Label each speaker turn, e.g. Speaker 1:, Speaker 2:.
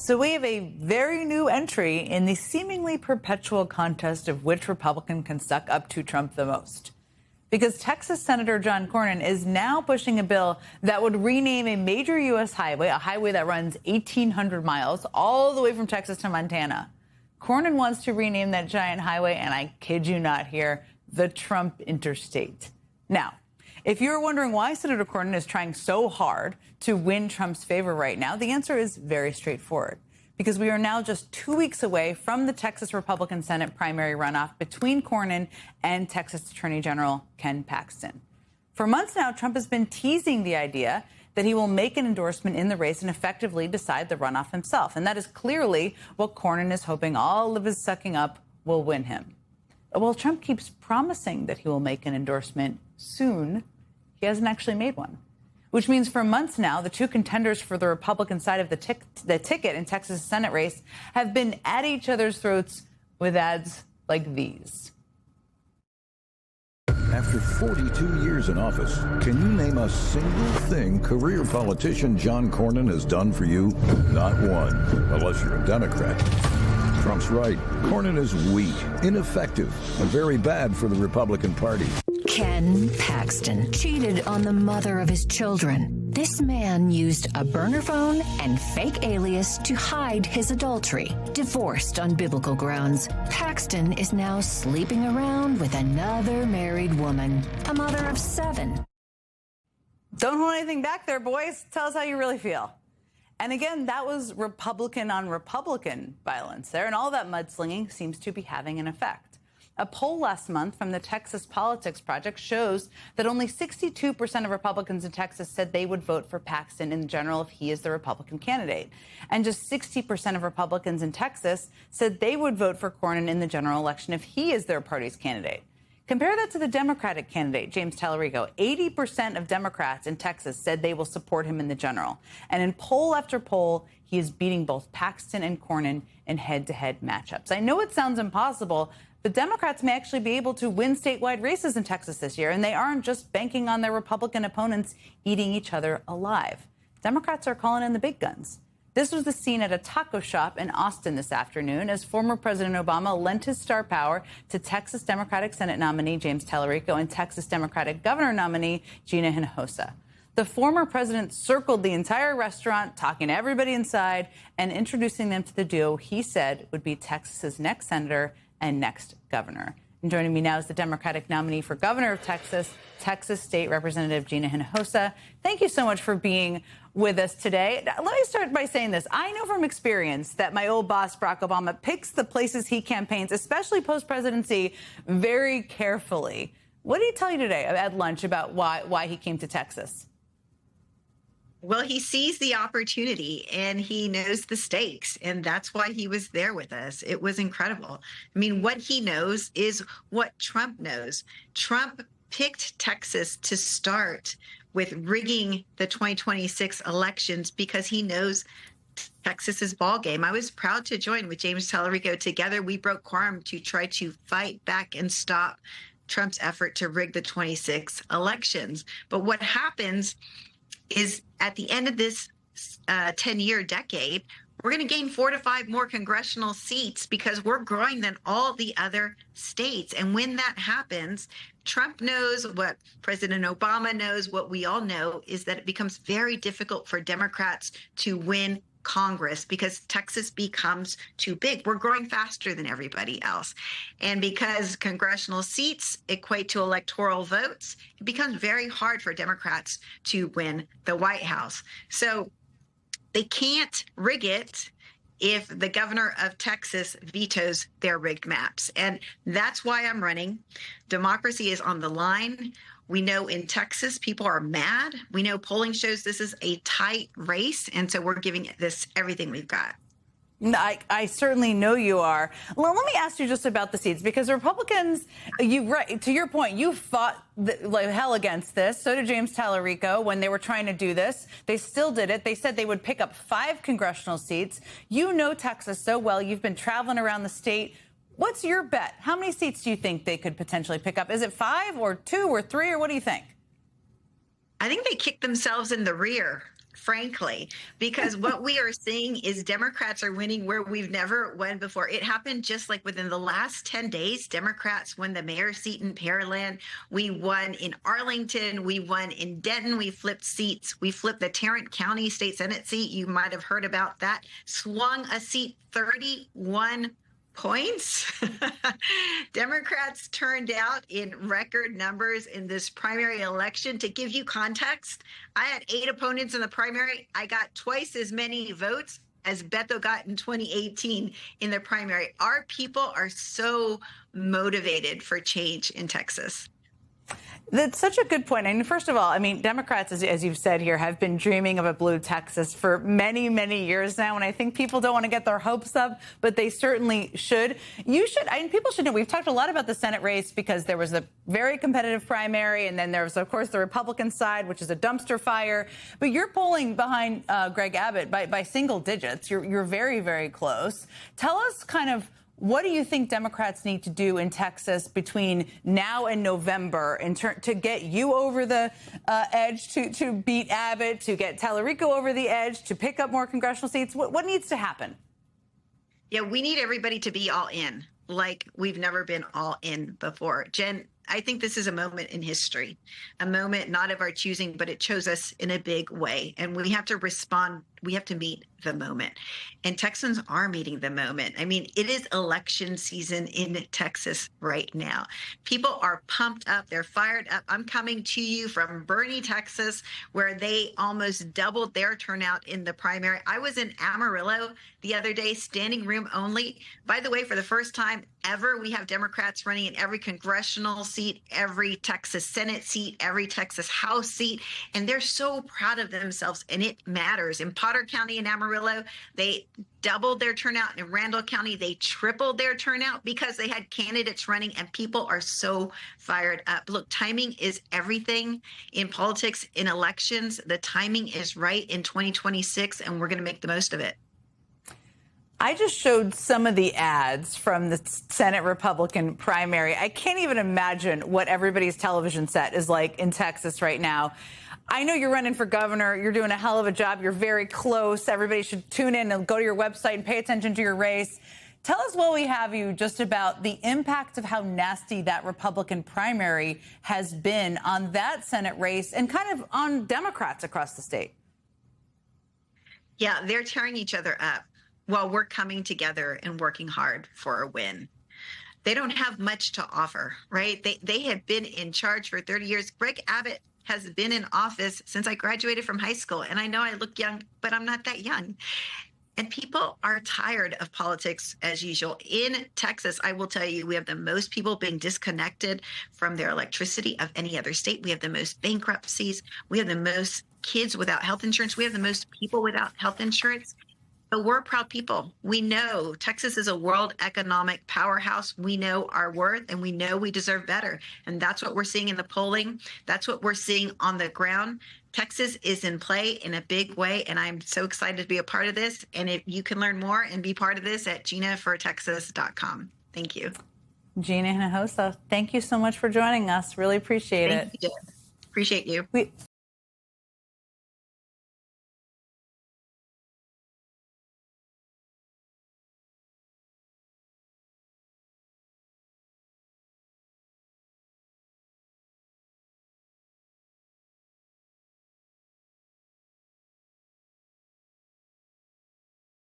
Speaker 1: So we have a very new entry in the seemingly perpetual contest of which Republican can suck up to Trump the most. Because Texas Senator John Cornyn is now pushing a bill that would rename a major U.S. highway, a highway that runs 1,800 miles all the way from Texas to Montana. Cornyn wants to rename that giant highway, and I kid you not here, the Trump Interstate. Now, if you're wondering why Senator Cornyn is trying so hard to win Trump's favor right now, the answer is very straightforward. Because we are now just 2 weeks away from the Texas Republican Senate primary runoff between Cornyn and Texas Attorney General Ken Paxton. For months now, Trump has been teasing the idea that he will make an endorsement in the race and effectively decide the runoff himself. And that is clearly what Cornyn is hoping all of his sucking up will win him. Well, Trump keeps promising that he will make an endorsement soon. He hasn't actually made one, which means for months now, the two contenders for the Republican side of the ticket in Texas Senate race have been at each other's throats with ads like these.
Speaker 2: After 42 years in office, can you name a single thing career politician John Cornyn has done for you? Not one, unless you're a Democrat. Trump's right. Cornyn is weak, ineffective, and very bad for the Republican Party.
Speaker 3: Ken Paxton cheated on the mother of his children. This man used a burner phone and fake alias to hide his adultery. Divorced on biblical grounds, Paxton is now sleeping around with another married woman, a mother of 7.
Speaker 1: Don't hold anything back there, boys. Tell us how you really feel. And again, that was Republican on Republican violence there, and all that mudslinging seems to be having an effect. A poll last month from the Texas Politics Project shows that only 62% of Republicans in Texas said they would vote for Paxton in general if he is the Republican candidate. And just 60% of Republicans in Texas said they would vote for Cornyn in the general election if he is their party's candidate. Compare that to the Democratic candidate, James Tallarico. 80% of Democrats in Texas said they will support him in the general. And in poll after poll, he is beating both Paxton and Cornyn in head-to-head matchups. I know it sounds impossible, but Democrats may actually be able to win statewide races in Texas this year, and they aren't just banking on their Republican opponents eating each other alive. Democrats are calling in the big guns. This was the scene at a taco shop in Austin this afternoon as former President Obama lent his star power to Texas Democratic Senate nominee James Tallarico and Texas Democratic Governor nominee Gina Hinojosa. The former president circled the entire restaurant, talking to everybody inside and introducing them to the duo he said would be Texas's next senator and next governor. And joining me now is the Democratic nominee for governor of Texas, Texas State Representative Gina Hinojosa. Thank you so much for being with us today. Let me start by saying this. I know from experience that my old boss, Barack Obama, picks the places he campaigns, especially post-presidency, very carefully. What did he tell you today at lunch about why he came to Texas?
Speaker 4: Well, he sees the opportunity and he knows the stakes, and that's why he was there with us. It was incredible. I mean, what he knows is what Trump knows. Trump picked Texas to start with rigging the 2026 elections because he knows Texas's ball game. I was proud to join with James Tallarico. Together, we broke quorum to try to fight back and stop Trump's effort to rig the 26 elections. But what happens is at the end of this 10-year decade, we're going to gain 4 to 5 more congressional seats because we're growing than all the other states. And when that happens, Trump knows what President Obama knows, what we all know is that it becomes very difficult for Democrats to win Congress because Texas becomes too big. We're growing faster than everybody else. And because congressional seats equate to electoral votes, it becomes very hard for Democrats to win the White House. So they can't rig it if the governor of Texas vetoes their rigged maps. And that's why I'm running. Democracy is on the line. We know in Texas, people are mad. We know polling shows this is a tight race. And so we're giving this everything we've got.
Speaker 1: I certainly know you are. Well, let me ask you just about the seats, because Republicans, to your point, you fought like hell against this. So did James Tallarico when they were trying to do this. They still did it. They said they would pick up 5 congressional seats. You know Texas so well. You've been traveling around the state. What's your bet? How many seats do you think they could potentially pick up? Is it 5 or 2 or 3, or what do you think?
Speaker 4: I think they kicked themselves in the rear frankly, because what we are seeing is Democrats are winning where we've never won before. It happened just like within the last 10 days. Democrats won the mayor's seat in Pearland. We won in Arlington. We won in Denton. We flipped seats. We flipped the Tarrant County State Senate seat. You might have heard about that. Swung a seat 31 points. Democrats turned out in record numbers in this primary election. To give you context, I had 8 opponents in the primary. I got twice as many votes as Beto got in 2018 in the primary. Our people are so motivated for change in Texas.
Speaker 1: That's such a good point. And first of all, I mean, Democrats, as you've said here, have been dreaming of a blue Texas for many, many years now. And I think people don't want to get their hopes up, but they certainly should. You should. I mean, people should know. We've talked a lot about the Senate race because there was a very competitive primary. And then there's, of course, the Republican side, which is a dumpster fire. But you're polling behind Greg Abbott by single digits. You're very, very close. Tell us kind of, what do you think Democrats need to do in Texas between now and November to get you over the edge, to beat Abbott, to get Tallarico over the edge, to pick up more congressional seats? What needs to happen?
Speaker 4: Yeah, we need everybody to be all in, like we've never been all in before. Jen, I think this is a moment in history, a moment not of our choosing, but it chose us in a big way. And we have to respond. We have to meet the moment. And Texans are meeting the moment. I mean, it is election season in Texas right now. People are pumped up. They're fired up. I'm coming to you from Bernie, Texas, where they almost doubled their turnout in the primary. I was in Amarillo the other day, standing room only. By the way, for the first time ever, we have Democrats running in every congressional seat, every Texas Senate seat, every Texas House seat. And they're so proud of themselves, and it matters. In Potter County and Amarillo, they doubled their turnout. In Randall County, they tripled their turnout because they had candidates running, and people are so fired up. Look, timing is everything in politics, in elections. The timing is right in 2026, and we're going to make the most of it.
Speaker 1: I just showed some of the ads from the Senate Republican primary. I can't even imagine what everybody's television set is like in Texas right now. I know you're running for governor. You're doing a hell of a job. You're very close. Everybody should tune in and go to your website and pay attention to your race. Tell us, while we have you, just about the impact of how nasty that Republican primary has been on that Senate race and kind of on Democrats across the state.
Speaker 4: Yeah, they're tearing each other up while we're coming together and working hard for a win. They don't have much to offer, right? They have been in charge for 30 years. Greg Abbott has been in office since I graduated from high school. And I know I look young, but I'm not that young. And people are tired of politics as usual. In Texas, I will tell you, we have the most people being disconnected from their electricity of any other state. We have the most bankruptcies. We have the most kids without health insurance. We have the most people without health insurance. But we're proud people. We know Texas is a world economic powerhouse. We know our worth, and we know we deserve better. And that's what we're seeing in the polling. That's what we're seeing on the ground. Texas is in play in a big way, and I'm so excited to be a part of this. And if you can learn more and be part of this at ginafortexas.com. Thank you.
Speaker 1: Gina Hinojosa, thank you so much for joining us. Really appreciate it.
Speaker 4: Thank you, Jen. Appreciate you.